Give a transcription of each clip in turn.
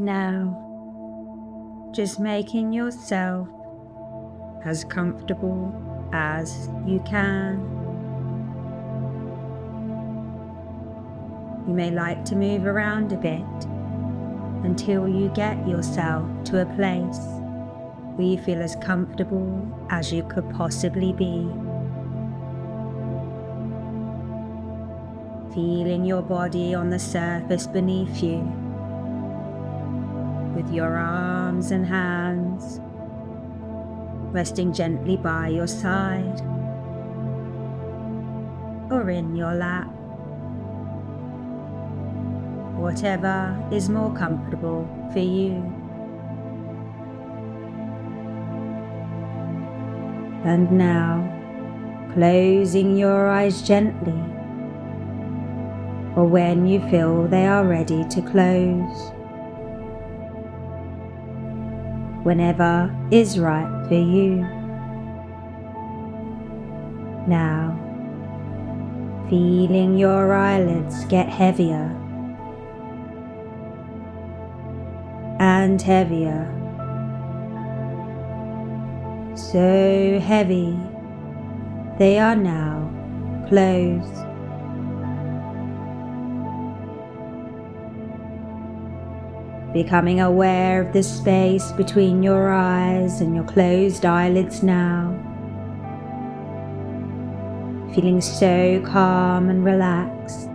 Now, just making yourself as comfortable as you can. You may like to move around a bit until you get yourself to a place where you feel as comfortable as you could possibly be. Feeling your body on the surface beneath you, with your arms and hands resting gently by your side or in your lap. Whatever is more comfortable for you. And now, closing your eyes gently, or when you feel they are ready to close. Whenever is right for you. Now, feeling your eyelids get heavier and heavier, so heavy they are now closed. Becoming aware of the space between your eyes and your closed eyelids now. Feeling so calm and relaxed.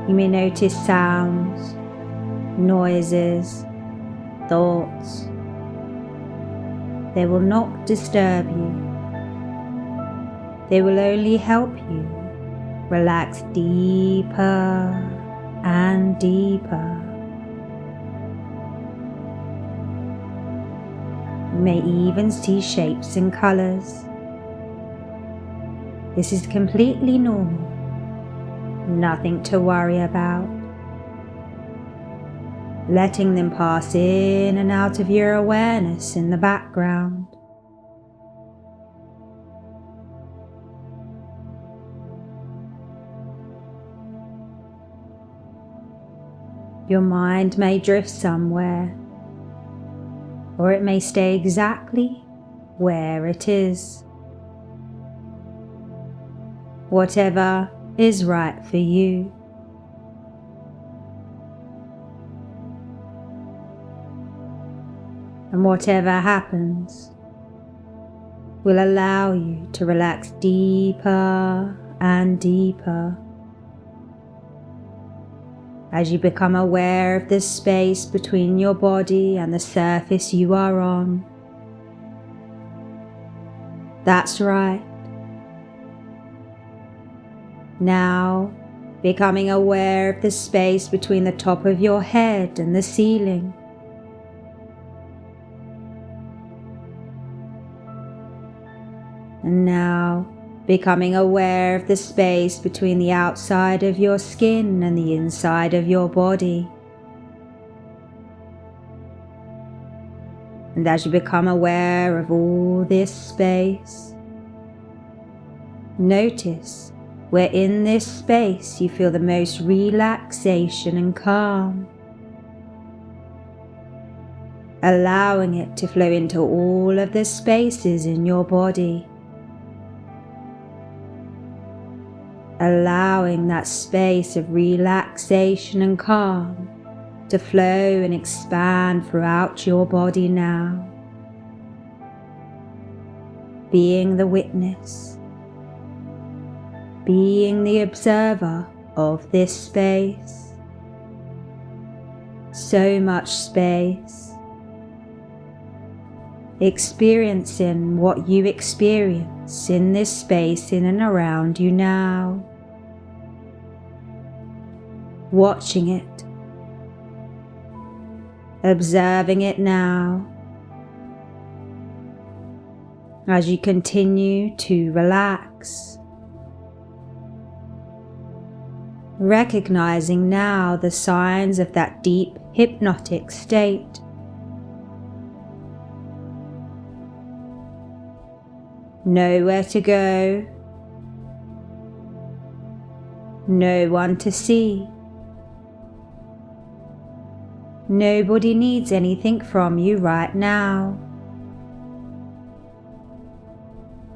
You may notice sounds, noises, thoughts. They will not disturb you. They will only help you relax deeper and deeper. You may even see shapes and colours. This is completely normal, nothing to worry about. Letting them pass in and out of your awareness in the background. Your mind may drift somewhere, or it may stay exactly where it is. Whatever is right for you. And whatever happens will allow you to relax deeper and deeper. As you become aware of the space between your body and the surface you are on. That's right. Now, becoming aware of the space between the top of your head and the ceiling. And now, becoming aware of the space between the outside of your skin and the inside of your body. And as you become aware of all this space, notice where in this space you feel the most relaxation and calm, allowing it to flow into all of the spaces in your body. Allowing that space of relaxation and calm to flow and expand throughout your body now. Being the witness, being the observer of this space. So much space. Experiencing what you experience in this space in and around you now. Watching it, observing it now, as you continue to relax, recognizing now the signs of that deep hypnotic state. Nowhere to go, no one to see. Nobody needs anything from you right now.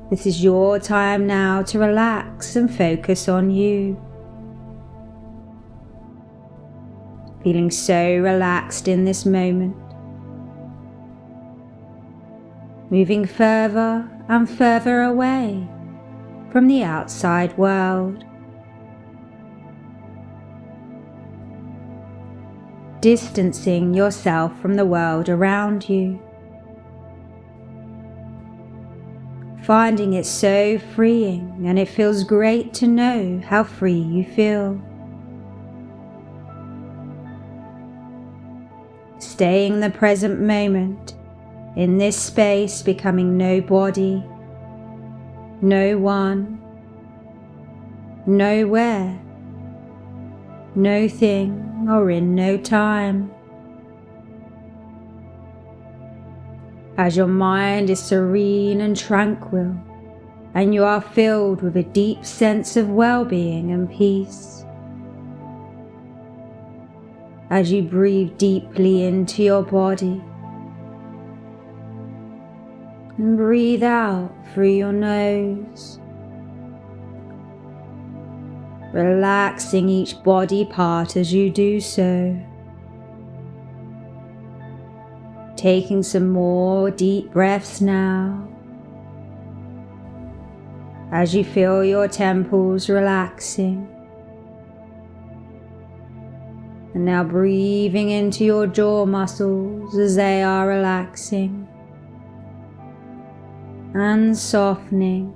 This is your time now to relax and focus on you. Feeling so relaxed in this moment. Moving further and further away from the outside world. Distancing yourself from the world around you. Finding it so freeing, and it feels great to know how free you feel. Staying in the present moment, in this space, becoming no body, no one, nowhere, no thing, or in no time. As your mind is serene and tranquil, and you are filled with a deep sense of well-being and peace. As you breathe deeply into your body, and breathe out through your nose, relaxing each body part as you do so. Taking some more deep breaths now, as you feel your temples relaxing. And now breathing into your jaw muscles as they are relaxing and softening.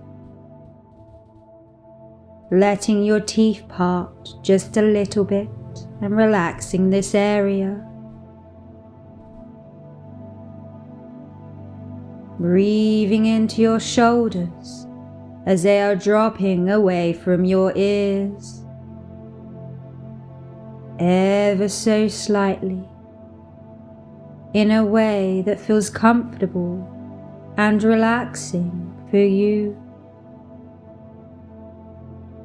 Letting your teeth part just a little bit and relaxing this area. Breathing into your shoulders as they are dropping away from your ears, ever so slightly, in a way that feels comfortable and relaxing for you.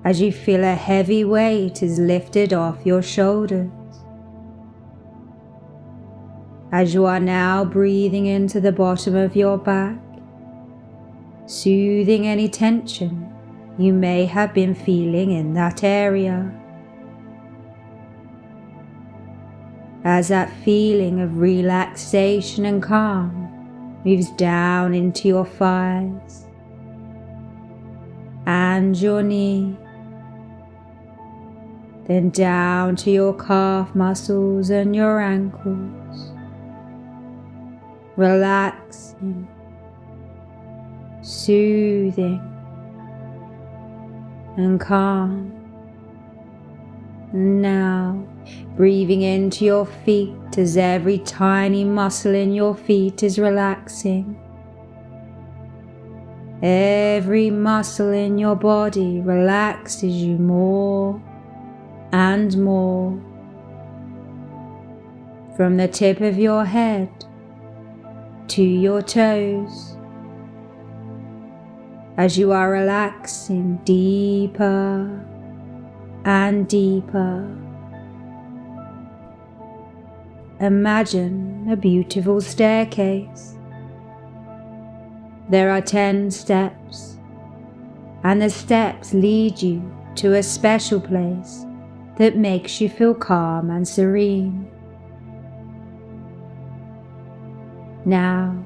As you feel a heavy weight is lifted off your shoulders. As you are now breathing into the bottom of your back, soothing any tension you may have been feeling in that area. As that feeling of relaxation and calm moves down into your thighs and your knee, then down to your calf muscles and your ankles. Relaxing, soothing, and calm. And now, breathing into your feet as every tiny muscle in your feet is relaxing. Every muscle in your body relaxes you more and more. From the tip of your head to your toes, as you are relaxing deeper and deeper. Imagine a beautiful staircase. There are 10 steps, and the steps lead you to a special place that makes you feel calm and serene. Now,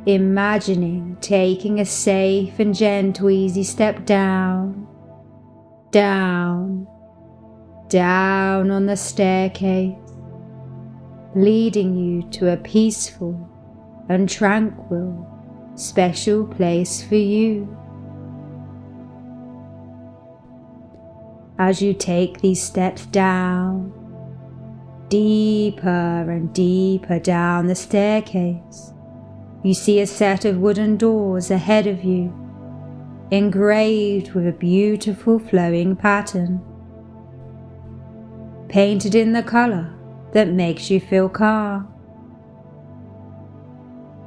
imagining taking a safe and gentle easy step down, down, down on the staircase, leading you to a peaceful and tranquil, special place for you. As you take these steps down, deeper and deeper down the staircase, you see a set of wooden doors ahead of you, engraved with a beautiful flowing pattern, painted in the color that makes you feel calm.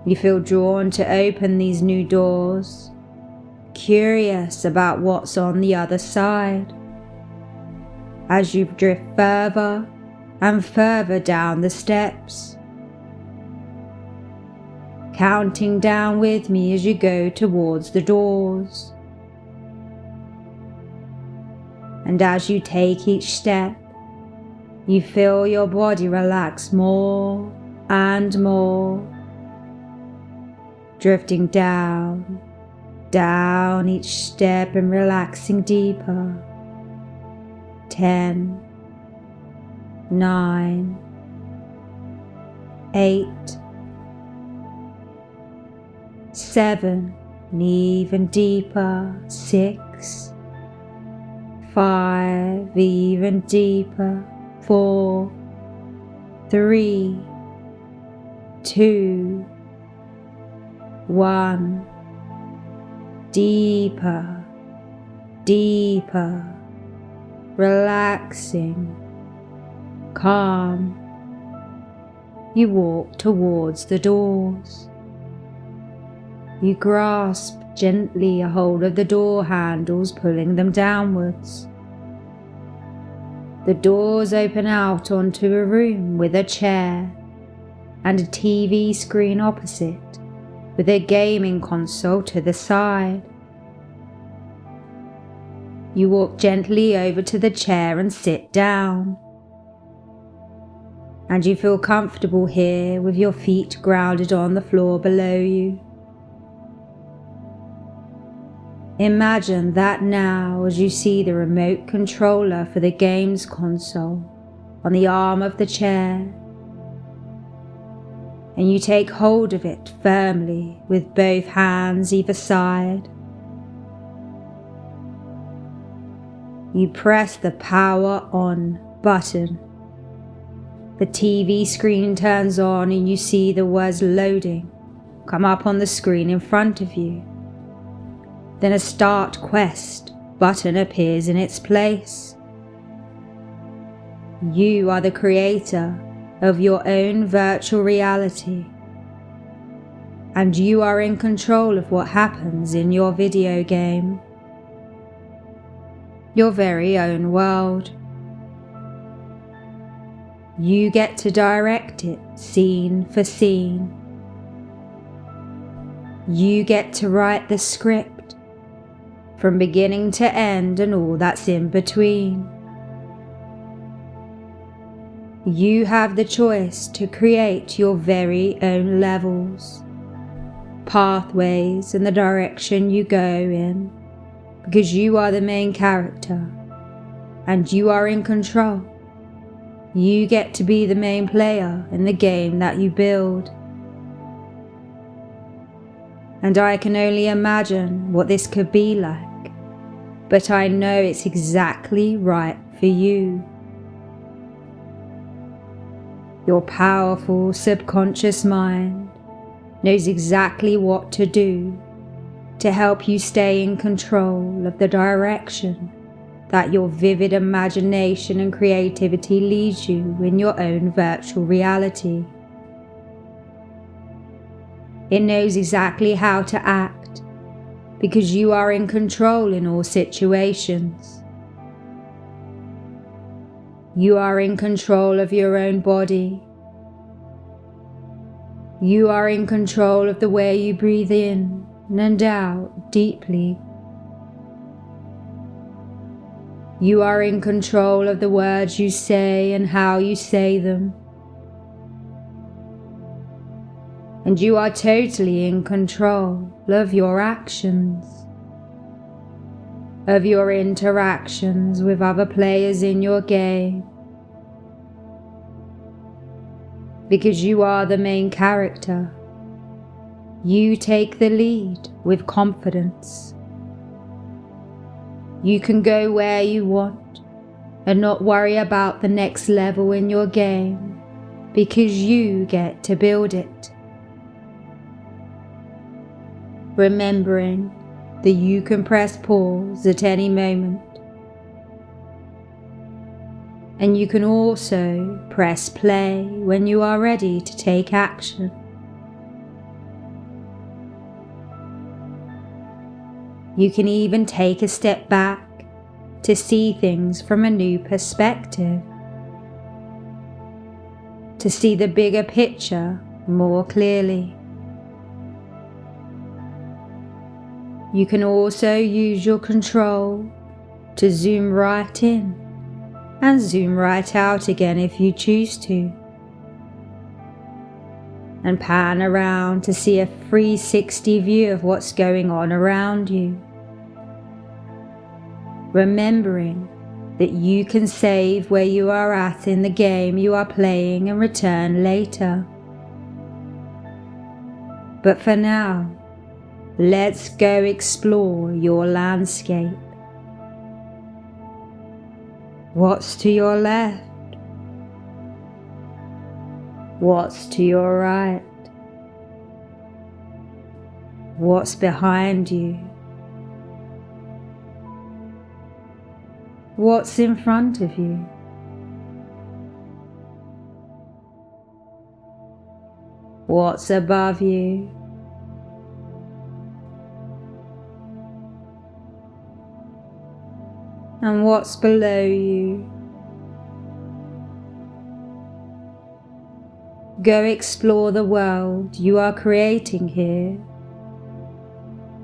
You feel drawn to open these new doors, curious about what's on the other side. As you drift further and further down the steps, counting down with me as you go towards the doors. And as you take each step, you feel your body relax more and more, drifting down each step and relaxing deeper. 10, 9, 8, 7, and even deeper. 6, 5, even deeper. 4, 3, 2, 1. Deeper, deeper, relaxing, calm. You walk towards the doors. You grasp gently a hold of the door handles, pulling them downwards. The doors open out onto a room with a chair and a TV screen opposite, with a gaming console to the side. You walk gently over to the chair and sit down. And you feel comfortable here with your feet grounded on the floor below you. Imagine that now as you see the remote controller for the games console on the arm of the chair, and you take hold of it firmly with both hands either side. You press the power on button. The TV screen turns on and you see the words loading come up on the screen in front of you. Then a start quest button appears in its place. You are the creator of your own virtual reality, and you are in control of what happens in your video game, your very own world. You get to direct it scene for scene. You get to write the script from beginning to end and all that's in between. You have the choice to create your very own levels, pathways, and the direction you go in, because you are the main character and you are in control. You get to be the main player in the game that you build. And I can only imagine what this could be like, but I know it's exactly right for you. Your powerful subconscious mind knows exactly what to do to help you stay in control of the direction that your vivid imagination and creativity leads you in your own virtual reality. It knows exactly how to act because you are in control in all situations. You are in control of your own body. You are in control of the way you breathe in and out deeply. You are in control of the words you say and how you say them. And you are totally in control of your actions, of your interactions with other players in your game, because you are the main character. You take the lead with confidence. You can go where you want and not worry about the next level in your game, because you get to build it. Remembering that you can press pause at any moment, and you can also press play when you are ready to take action. You can even take a step back to see things from a new perspective. to see the bigger picture more clearly. You can also use your control to zoom right in and zoom right out again if you choose to, and pan around to see a 360 view of what's going on around you, remembering that you can save where you are at in the game you are playing and return later. But for now, let's go explore your landscape. What's to your left? What's to your right? What's behind you? What's in front of you? What's above you? And what's below you? Go explore the world you are creating here,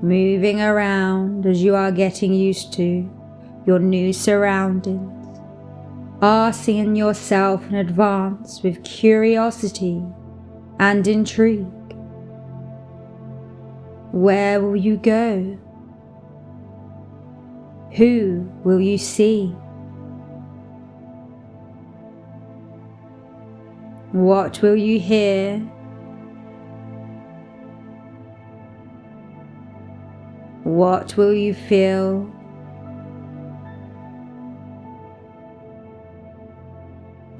moving around as you are getting used to your new surroundings, asking yourself in advance with curiosity and intrigue. Where will you go? Who will you see? What will you hear? What will you feel?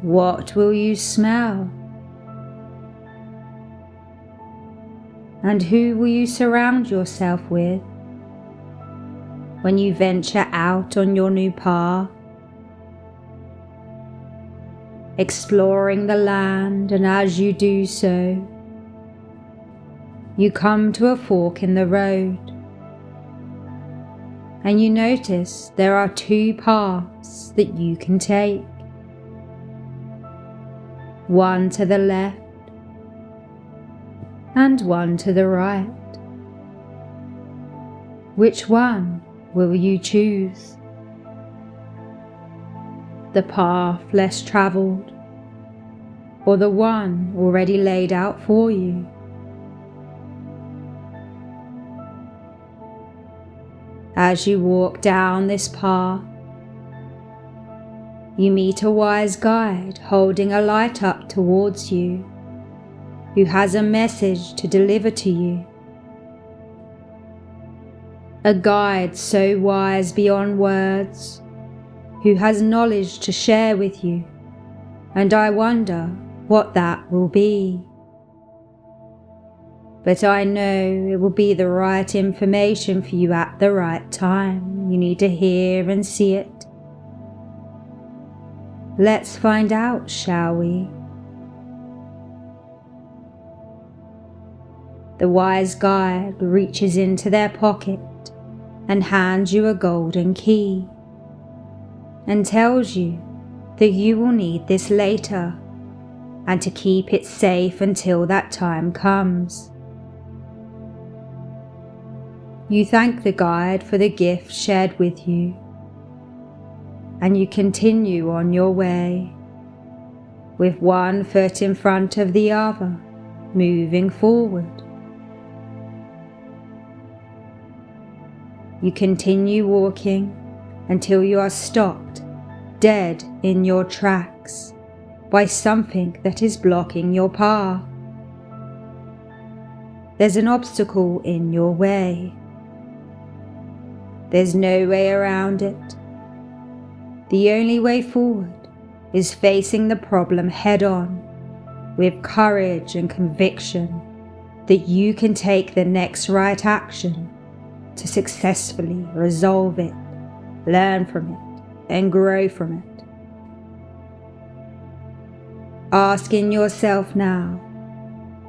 What will you smell? And who will you surround yourself with when you venture out on your new path? Exploring the land, and as you do so, you come to a fork in the road, and you notice there are two paths that you can take. One to the left and one to the right. Which one will you choose? The path less travelled, or the one already laid out for you? As you walk down this path, you meet a wise guide holding a light up towards you, who has a message to deliver to you. A guide so wise beyond words, who has knowledge to share with you, and I wonder what that will be. But I know it will be the right information for you at the right time. You need to hear and see it. Let's find out, shall we? The wise guide reaches into their pocket and hands you a golden key, and tells you that you will need this later, and to keep it safe until that time comes. You thank the guide for the gift shared with you, and you continue on your way, with one foot in front of the other, moving forward. You continue walking until you are stopped dead in your tracks by something that is blocking your path. There's an obstacle in your way. There's no way around it. The only way forward is facing the problem head on, with courage and conviction that you can take the next right action to successfully resolve it, learn from it, and grow from it. Asking yourself now,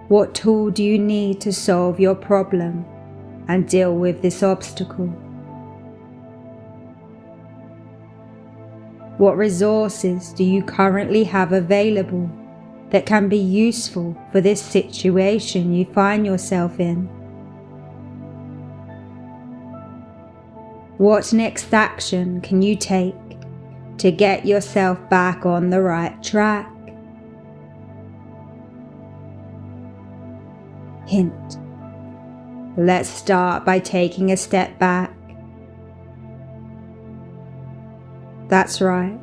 what tool do you need to solve your problem and deal with this obstacle? What resources do you currently have available that can be useful for this situation you find yourself in. What next action can you take to get yourself back on the right track? Hint: let's start by taking a step back. That's right.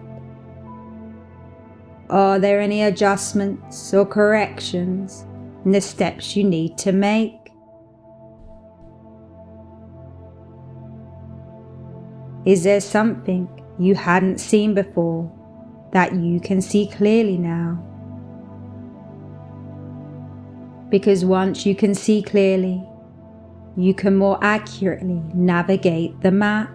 Are there any adjustments or corrections in the steps you need to make? Is there something you hadn't seen before that you can see clearly now? Because once you can see clearly, you can more accurately navigate the map.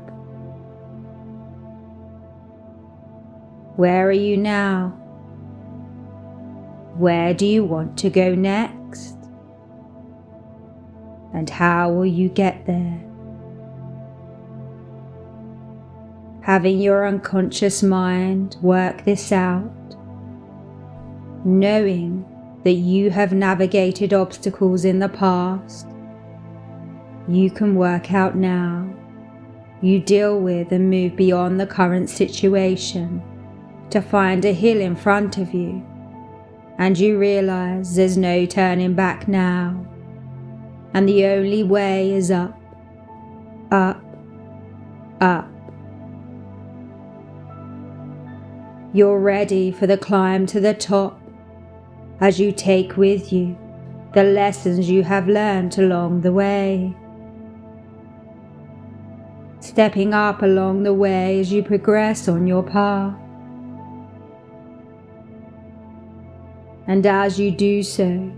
Where are you now? Where do you want to go next? And how will you get there? Having your unconscious mind work this out, knowing that you have navigated obstacles in the past, you can work out now. You deal with and move beyond the current situation to find a hill in front of you, and you realize there's no turning back now, and the only way is up, up, up. You're ready for the climb to the top as you take with you the lessons you have learned along the way. Stepping up along the way as you progress on your path. And as you do so,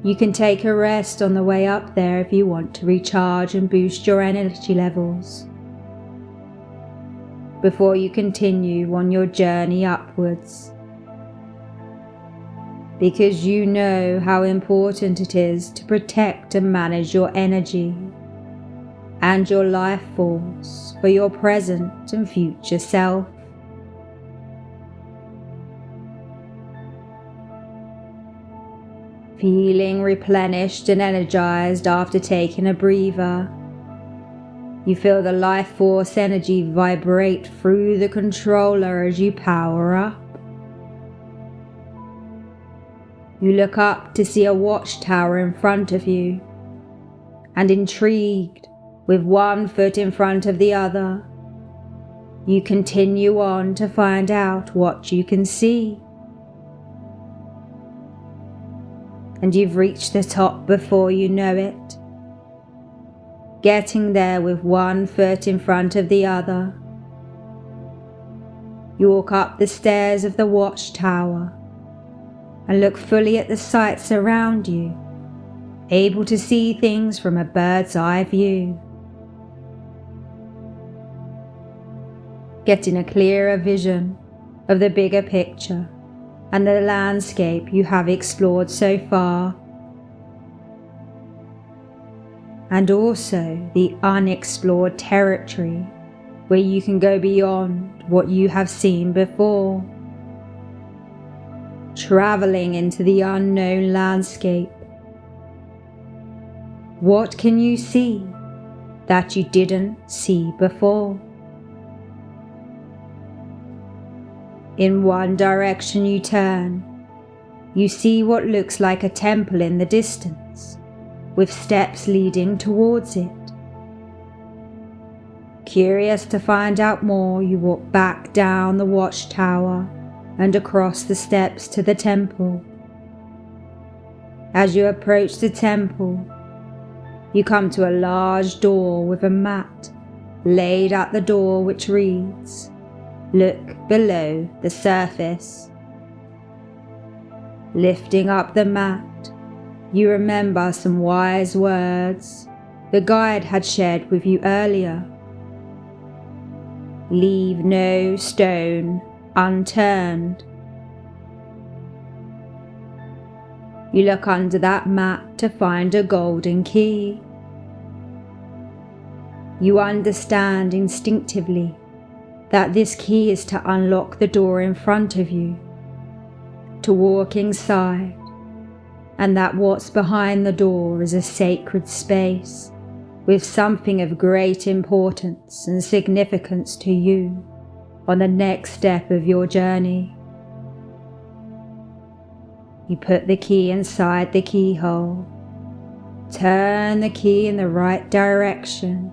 you can take a rest on the way up there if you want to recharge and boost your energy levels, before you continue on your journey upwards. Because you know how important it is to protect and manage your energy and your life force for your present and future self. Feeling replenished and energized after taking a breather, you feel the life force energy vibrate through the controller as you power up. You look up to see a watchtower in front of you, and intrigued, with one foot in front of the other, you continue on to find out what you can see. And you've reached the top before you know it. Getting there with one foot in front of the other. You walk up the stairs of the watchtower and look fully at the sights around you, able to see things from a bird's eye view. Getting a clearer vision of the bigger picture and the landscape you have explored so far, and also the unexplored territory where you can go beyond what you have seen before, traveling into the unknown landscape. What can you see that you didn't see before? In one direction you turn, you see what looks like a temple in the distance, with steps leading towards it. Curious to find out more, you walk back down the watchtower and across the steps to the temple. As you approach the temple, you come to a large door with a mat laid at the door which reads, "Look below the surface." Lifting up the mat, you remember some wise words the guide had shared with you earlier. Leave no stone unturned. You look under that mat to find a golden key. You understand instinctively that this key is to unlock the door in front of you, to walk inside, and that what's behind the door is a sacred space with something of great importance and significance to you on the next step of your journey. You put the key inside the keyhole, turn the key in the right direction,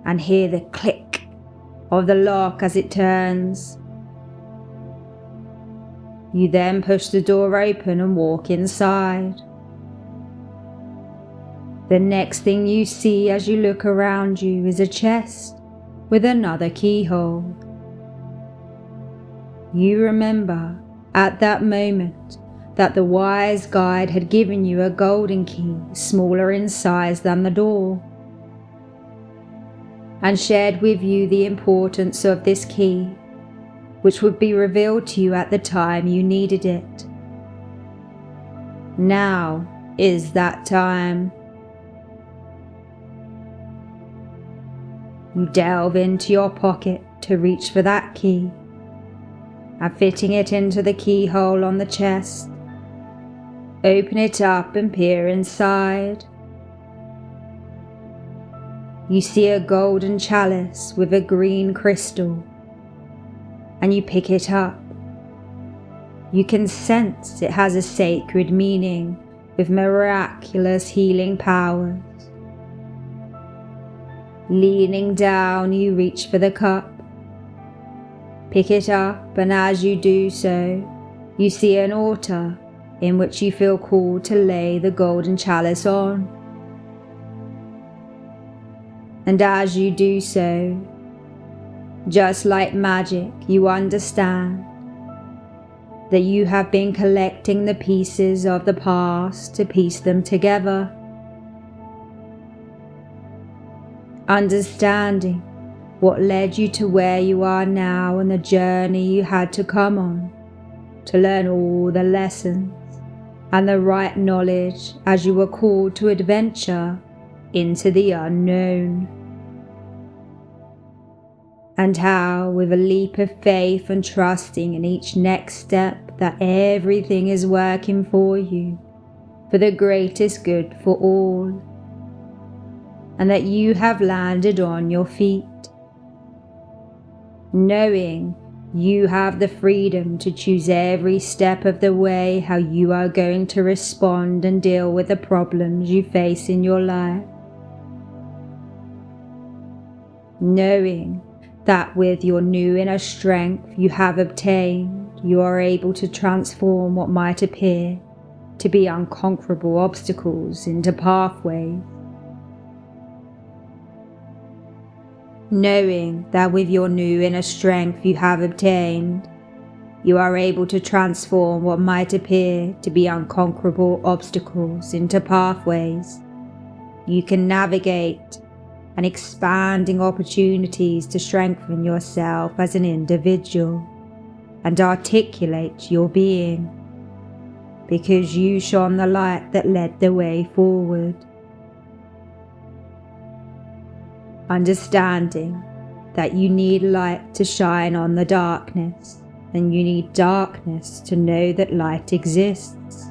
and hear the click of the lock as it turns. You then push the door open and walk inside. The next thing you see as you look around you is a chest with another keyhole. You remember at that moment that the wise guide had given you a golden key smaller in size than the door, and shared with you the importance of this key, which would be revealed to you at the time you needed it. Now is that time. You delve into your pocket to reach for that key, and fitting it into the keyhole on the chest, open it up and peer inside. You see a golden chalice with a green crystal, and you pick it up. You can sense it has a sacred meaning with miraculous healing powers. Leaning down, you reach for the cup, pick it up, and as you do so, you see an altar in which you feel called to lay the golden chalice on. And as you do so, just like magic, you understand that you have been collecting the pieces of the past to piece them together. Understanding what led you to where you are now and the journey you had to come on to learn all the lessons and the right knowledge as you were called to adventure into the unknown. And how, with a leap of faith and trusting in each next step, that everything is working for you, for the greatest good for all, and that you have landed on your feet, knowing you have the freedom to choose every step of the way how you are going to respond and deal with the problems you face in your life, knowing that with your new inner strength you have obtained, you are able to transform what might appear to be unconquerable obstacles into pathways. Knowing that with your new inner strength you have obtained, you are able to transform what might appear to be unconquerable obstacles into pathways. You can navigate and expanding opportunities to strengthen yourself as an individual and articulate your being, because you shone the light that led the way forward. Understanding that you need light to shine on the darkness, and you need darkness to know that light exists.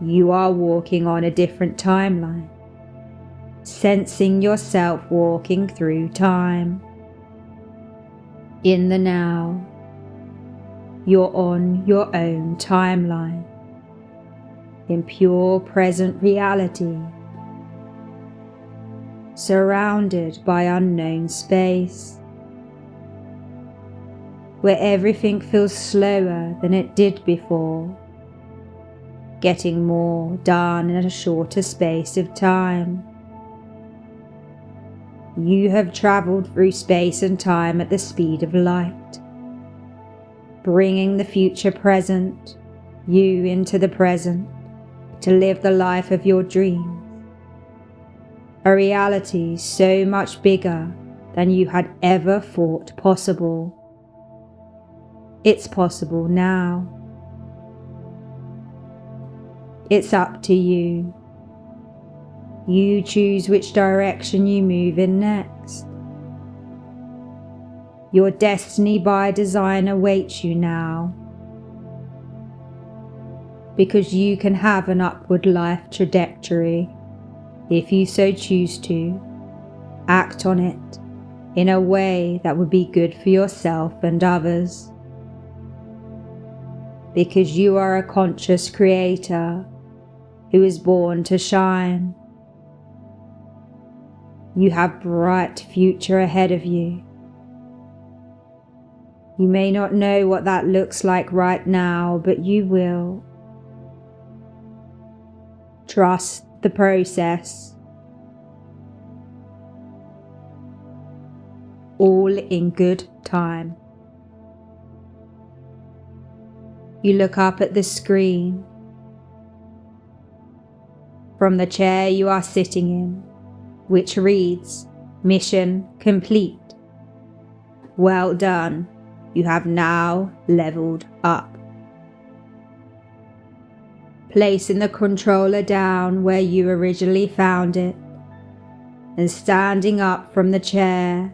You are walking on a different timeline, sensing yourself walking through time. In the now, you're on your own timeline, in pure present reality, surrounded by unknown space, where everything feels slower than it did before, getting more done in a shorter space of time. You have travelled through space and time at the speed of light, bringing the future present, you into the present, to live the life of your dreams. A reality so much bigger than you had ever thought possible. It's possible now. It's up to you. You choose which direction you move in next. Your destiny by design awaits you now. because you can have an upward life trajectory if you so choose to. Act on it in a way that would be good for yourself and others. Because you are a conscious creator who is born to shine. You have bright future ahead of you. You may not know what that looks like right now, but you will. Trust the process. All in good time. You look up at the screen. From the chair you are sitting in, which reads, "Mission complete. Well done, you have now leveled up." Placing the controller down where you originally found it, and standing up from the chair,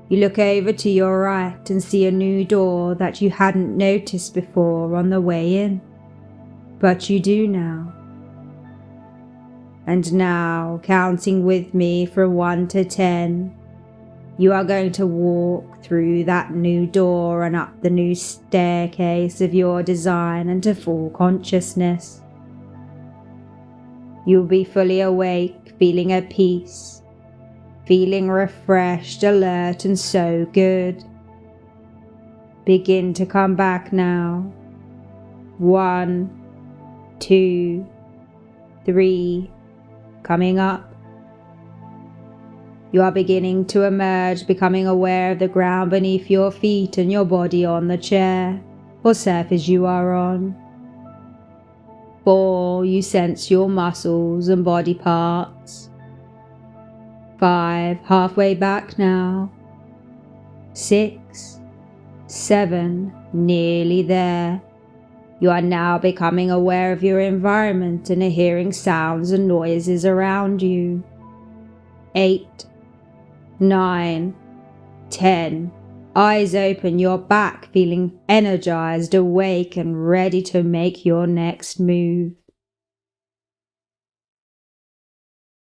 you look over to your right and see a new door that you hadn't noticed before on the way in, but you do now. And now, counting with me from 1 to 10, you are going to walk through that new door and up the new staircase of your design into full consciousness. You'll be fully awake, feeling at peace, feeling refreshed, alert, and so good. Begin to come back now. 1, 2, 3, coming up. You are beginning to emerge, becoming aware of the ground beneath your feet and your body on the chair or surface you are on. 4, you sense your muscles and body parts. 5, halfway back now. 6, 7, nearly there. You are now becoming aware of your environment and are hearing sounds and noises around you. 8, 9, 10. Eyes open, you're back, feeling energized, awake, and ready to make your next move.